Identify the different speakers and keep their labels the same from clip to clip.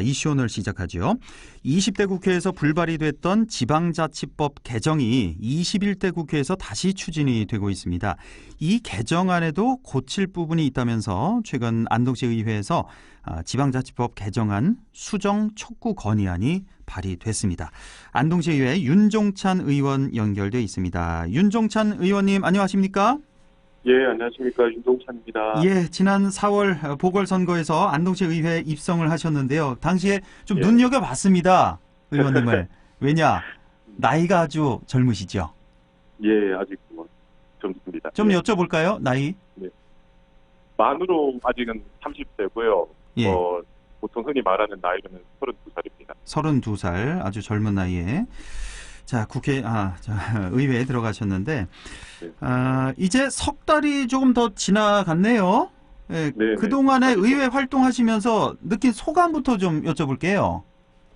Speaker 1: 이슈 오늘 시작하죠. 20대 국회에서 불발이 됐던 지방자치법 개정이 21대 국회에서 다시 추진이 되고 있습니다. 이 개정안에도 고칠 부분이 있다면서 최근 안동시 의회에서 지방자치법 개정안 수정 촉구 건의안이 발의됐습니다. 안동시 의회 윤종찬 의원 연결돼 있습니다. 윤종찬 의원님 안녕하십니까?
Speaker 2: 예, 안녕하십니까. 윤종찬입니다.
Speaker 1: 예, 지난 4월 보궐선거에서 안동시 의회에 입성을 하셨는데요. 당시에 좀
Speaker 2: 예.
Speaker 1: 눈여겨봤습니다. 의원님을. 왜냐? 나이가 아주 젊으시죠?
Speaker 2: 예, 아직 젊습니다.
Speaker 1: 좀
Speaker 2: 예.
Speaker 1: 여쭤볼까요? 나이?
Speaker 2: 만으로 아직은 30대고요.
Speaker 1: 예.
Speaker 2: 보통 흔히 말하는 나이로는 32살입니다.
Speaker 1: 32살, 아주 젊은 나이에. 자, 의회에 들어가셨는데, 이제 석 달이 조금 더 지나갔네요. 예,
Speaker 2: 네,
Speaker 1: 그동안에
Speaker 2: 네.
Speaker 1: 의회 활동하시면서 느낀 소감부터 좀 여쭤볼게요.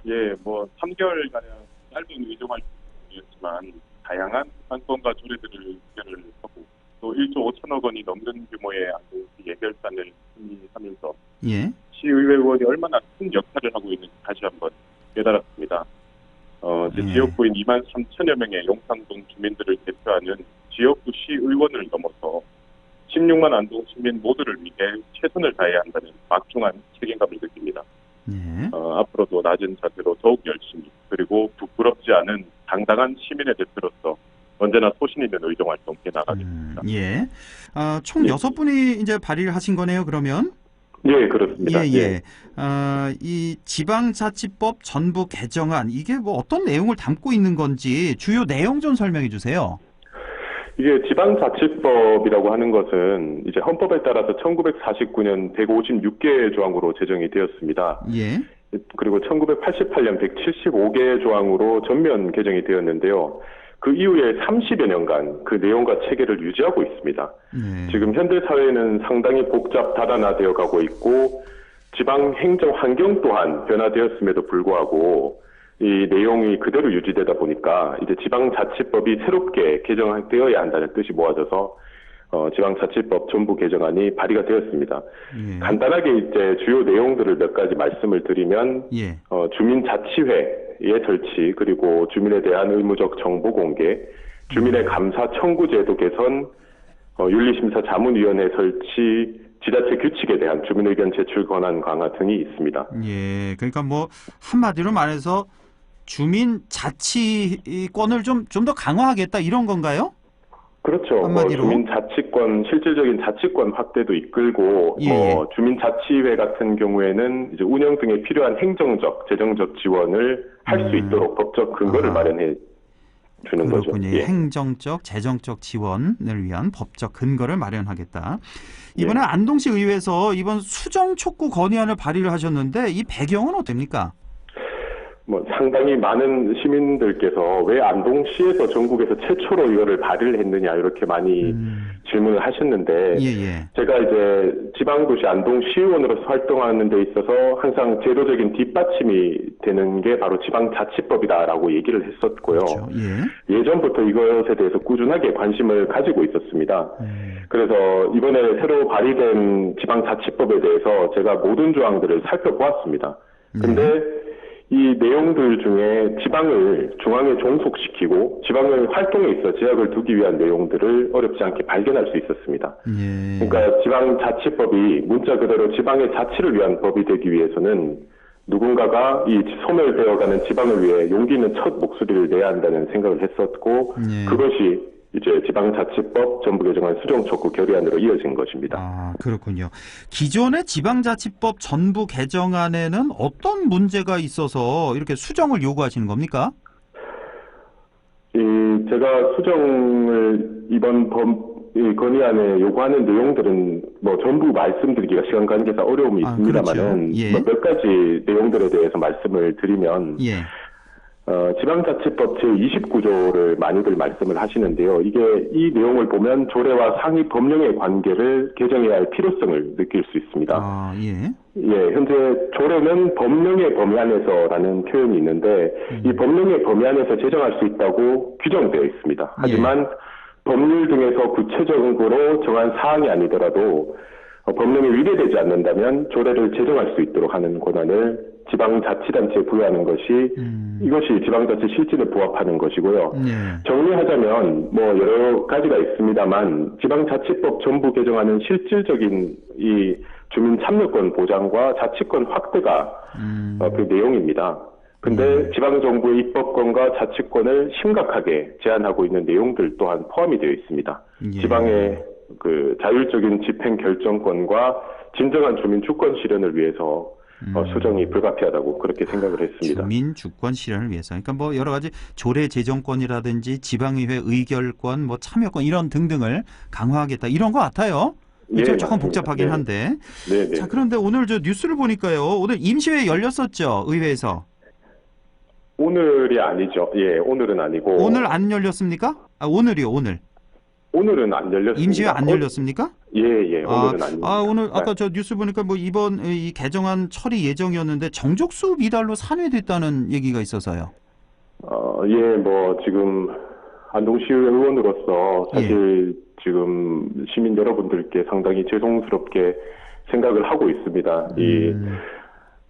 Speaker 2: 예, 3개월가량 짧은 의정 활동이었지만 다양한 안건과 조례들을 의결을 하고 또 1조 5천억 원이 넘는 규모의 안동시 예결단을 승인하면서
Speaker 1: 예.
Speaker 2: 시의회 의원이 얼마나 큰 역할을 하고 있는지 다시 한번 깨달았습니다. 제 지역구인 2만 3천여 명의 용산동 주민들을 대표하는 지역구 시의원을 넘어서 16만 안동 시민 모두를 위해 최선을 다해야 한다는 막중한 책임감을 느낍니다.
Speaker 1: 예.
Speaker 2: 앞으로도 낮은 자세로 더욱 열심히 그리고 부끄럽지 않은 당당한 시민의 대표로서 언제나 소신 있는 의정 활동 해 나가겠습니다.
Speaker 1: 예. 총 6분이 이제 발의를 하신 거네요, 그러면?
Speaker 2: 예, 그렇습니다.
Speaker 1: 예. 이 지방자치법 전부 개정안, 이게 어떤 내용을 담고 있는 건지 주요 내용 좀 설명해 주세요.
Speaker 2: 이게 지방자치법이라고 하는 것은 이제 헌법에 따라서 1949년 156개 조항으로 제정이 되었습니다.
Speaker 1: 예.
Speaker 2: 그리고 1988년 175개 조항으로 전면 개정이 되었는데요. 그 이후에 30여 년간 그 내용과 체계를 유지하고 있습니다.
Speaker 1: 네.
Speaker 2: 지금 현대 사회는 상당히 복잡 다단화되어 가고 있고 지방 행정 환경 또한 변화되었음에도 불구하고 이 내용이 그대로 유지되다 보니까 이제 지방자치법이 새롭게 개정되어야 한다는 뜻이 모아져서 지방자치법 전부 개정안이 발의가 되었습니다.
Speaker 1: 예.
Speaker 2: 간단하게 이제 주요 내용들을 몇 가지 말씀을 드리면
Speaker 1: 예.
Speaker 2: 주민자치회의 설치 그리고 주민에 대한 의무적 정보 공개, 주민의 감사 청구 제도 개선, 윤리심사 자문위원회 설치, 지자체 규칙에 대한 주민 의견 제출 권한 강화 등이 있습니다.
Speaker 1: 예. 그러니까 한마디로 말해서 주민 자치권을 좀 더 강화하겠다 이런 건가요?
Speaker 2: 그렇죠. 주민 자치권, 실질적인 자치권 확대도 이끌고,
Speaker 1: 예.
Speaker 2: 주민 자치회 같은 경우에는 이제 운영 등에 필요한 행정적, 재정적 지원을 할 수 있도록 법적 근거를 마련해 주는 거죠.
Speaker 1: 그렇군요.
Speaker 2: 예.
Speaker 1: 행정적, 재정적 지원을 위한 법적 근거를 마련하겠다. 이번에 안동시 의회에서 이번 수정 촉구 건의안을 발의를 하셨는데 이 배경은 어떻습니까?
Speaker 2: 상당히 많은 시민들께서 왜 안동시에서 전국에서 최초로 이거를 발의를 했느냐 이렇게 많이 질문을 하셨는데 제가 이제 지방도시 안동시의원으로서 활동하는 데 있어서 항상 제도적인 뒷받침이 되는 게 바로 지방자치법이다라고 얘기를 했었고요.
Speaker 1: 그렇죠.
Speaker 2: 예전부터 이것에 대해서 꾸준하게 관심을 가지고 있었습니다. 그래서 이번에 새로 발의된 지방자치법에 대해서 제가 모든 조항들을 살펴보았습니다. 근데 이 내용들 중에 지방을 중앙에 종속시키고 지방의 활동에 있어 제약을 두기 위한 내용들을 어렵지 않게 발견할 수 있었습니다. 그러니까 지방자치법이 문자 그대로 지방의 자치를 위한 법이 되기 위해서는 누군가가 이 소멸되어가는 지방을 위해 용기 있는 첫 목소리를 내야 한다는 생각을 했었고 그것이 이제 지방자치법 전부 개정안 수정 촉구 결의안으로 이어진 것입니다.
Speaker 1: 그렇군요. 기존의 지방자치법 전부 개정안에는 어떤 문제가 있어서 이렇게 수정을 요구하시는 겁니까?
Speaker 2: 제가 수정을 이번 건의안에 요구하는 내용들은 전부 말씀드리기가 시간 관계상 어려움이 있습니다만은
Speaker 1: 그렇죠.
Speaker 2: 몇 가지 내용들에 대해서 말씀을 드리면 지방자치법 제29조를 많이들 말씀을 하시는데요. 이 내용을 보면 조례와 상위 법령의 관계를 개정해야 할 필요성을 느낄 수 있습니다. 현재 조례는 법령의 범위 안에서라는 표현이 있는데 이 법령의 범위 안에서 제정할 수 있다고 규정되어 있습니다. 하지만 법률 등에서 구체적으로 정한 사항이 아니더라도 법령에 위배되지 않는다면 조례를 제정할 수 있도록 하는 권한을 지방자치단체에 부여하는 것이 이것이 지방자치 실질에 부합하는 것이고요. 정리하자면 뭐 여러 가지가 있습니다만 지방자치법 전부 개정하는 실질적인 이 주민 참여권 보장과 자치권 확대가 그 내용입니다. 근데 지방정부의 입법권과 자치권을 심각하게 제한하고 있는 내용들 또한 포함이 되어 있습니다. 지방의 그 자율적인 집행 결정권과 진정한 주민 주권 실현을 위해서 수정이 불가피하다고 그렇게 생각을 했습니다.
Speaker 1: 주민 주권 실현을 위해서. 그러니까 뭐 여러 가지 조례 제정권이라든지 지방의회 의결권, 뭐 참여권 이런 등등을 강화하겠다 이런 것 같아요.
Speaker 2: 네,
Speaker 1: 조금
Speaker 2: 맞습니다.
Speaker 1: 복잡하긴
Speaker 2: 네.
Speaker 1: 한데.
Speaker 2: 네.
Speaker 1: 자, 그런데 오늘 저 뉴스를 보니까요. 오늘 임시회 열렸었죠, 의회에서.
Speaker 2: 오늘이 아니죠. 예, 오늘은 아니고.
Speaker 1: 오늘 안 열렸습니까? 아, 오늘이요, 오늘.
Speaker 2: 오늘은 안 열렸습니다.
Speaker 1: 임시회 안 열렸습니까?
Speaker 2: 예, 오늘은 아닙니다.
Speaker 1: 오늘 아까 저 뉴스 보니까 뭐 이번 이 개정안 처리 예정이었는데 정족수 미달로 산회됐다는 얘기가 있어서요.
Speaker 2: 예, 뭐 지금 안동시의회 의원으로서 사실 지금 시민 여러분들께 상당히 죄송스럽게 생각을 하고 있습니다.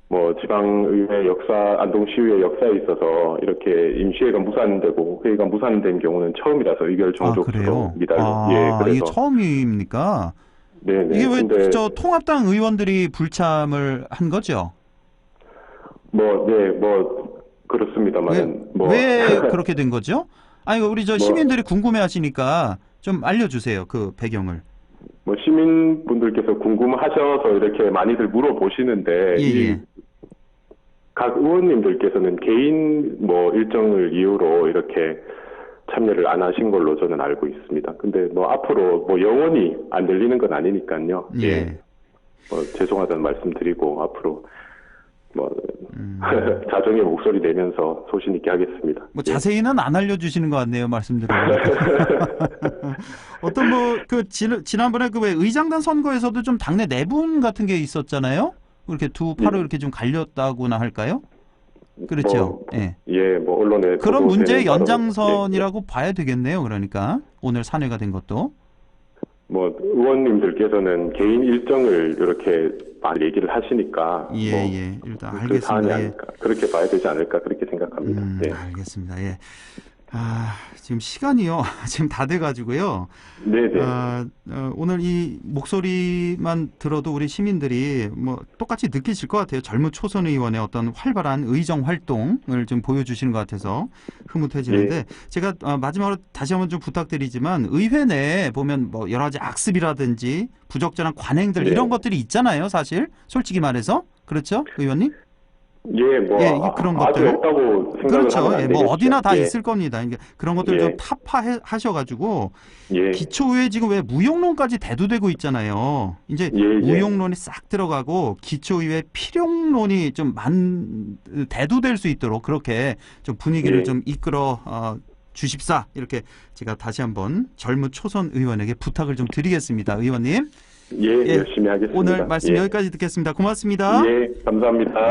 Speaker 2: 뭐 지방의회 역사, 안동시의회 역사에 있어서 이렇게 임시회가 무산되고 회의가 무산된 경우는 처음이라서 의결 정족수로 미달. 예, 그래서
Speaker 1: 이게 처음입니까?
Speaker 2: 네.
Speaker 1: 이게 왜
Speaker 2: 근데
Speaker 1: 저 통합당 의원들이 불참을 한 거죠?
Speaker 2: 뭐 그렇습니다만
Speaker 1: 왜 그렇게 된 거죠? 아니 우리 저 시민들이 궁금해하시니까 좀 알려주세요. 그 배경을.
Speaker 2: 뭐 시민분들께서 궁금하셔서 이렇게 많이들 물어보시는데
Speaker 1: 예.
Speaker 2: 각 의원님들께서는 개인 뭐 일정을 이유로 이렇게 참여를 안 하신 걸로 저는 알고 있습니다. 근데 뭐 앞으로 뭐 영원히 안 열리는 건 아니니까요.
Speaker 1: 예.
Speaker 2: 뭐 죄송하다는 말씀드리고 앞으로 뭐 자정의 목소리 내면서 소신 있게 하겠습니다.
Speaker 1: 뭐 자세히는 안 알려주시는 것 같네요, 말씀드리니까. 어떤 뭐 그 지난번에 그 왜 의장단 선거에서도 좀 당내 내분 같은 게 있었잖아요. 이렇게 두 팔을 이렇게 좀 갈렸다고나 할까요? 그렇죠.
Speaker 2: 뭐 언론에
Speaker 1: 그런 문제의
Speaker 2: 바로,
Speaker 1: 연장선이라고 봐야 되겠네요. 그러니까 오늘 산회가 된 것도.
Speaker 2: 뭐 의원님들께서는 개인 일정을 이렇게 많이 얘기를 하시니까
Speaker 1: 일단
Speaker 2: 그
Speaker 1: 알겠습니다.
Speaker 2: 사안이 아닐까 그렇게 봐야 되지 않을까 그렇게 생각합니다.
Speaker 1: 알겠습니다. 지금 시간이요. 지금 다 돼가지고요.
Speaker 2: 네네.
Speaker 1: 오늘 이 목소리만 들어도 우리 시민들이 뭐 똑같이 느끼실 것 같아요. 젊은 초선 의원의 어떤 활발한 의정 활동을 좀 보여주시는 것 같아서 흐뭇해지는데 제가 마지막으로 다시 한번 좀 부탁드리지만 의회 내에 보면 뭐 여러 가지 악습이라든지 부적절한 관행들 이런 것들이 있잖아요. 사실 솔직히 말해서 그렇죠, 의원님? 그런
Speaker 2: 아주
Speaker 1: 것들.
Speaker 2: 없다고 생각을
Speaker 1: 그렇죠.
Speaker 2: 하면 안
Speaker 1: 뭐
Speaker 2: 되겠죠.
Speaker 1: 어디나 다 있을 겁니다. 그런 것들 좀 타파하셔가지고 기초의회 지금 왜 무용론까지 대두되고 있잖아요. 이제 무용론이 싹 들어가고 기초의회 필용론이 좀 대두될 수 있도록 그렇게 좀 분위기를 좀 이끌어 주십사 이렇게 제가 다시 한번 젊은 초선 의원에게 부탁을 좀 드리겠습니다. 의원님.
Speaker 2: 열심히 하겠습니다.
Speaker 1: 오늘 말씀 여기까지 듣겠습니다. 고맙습니다.
Speaker 2: 감사합니다.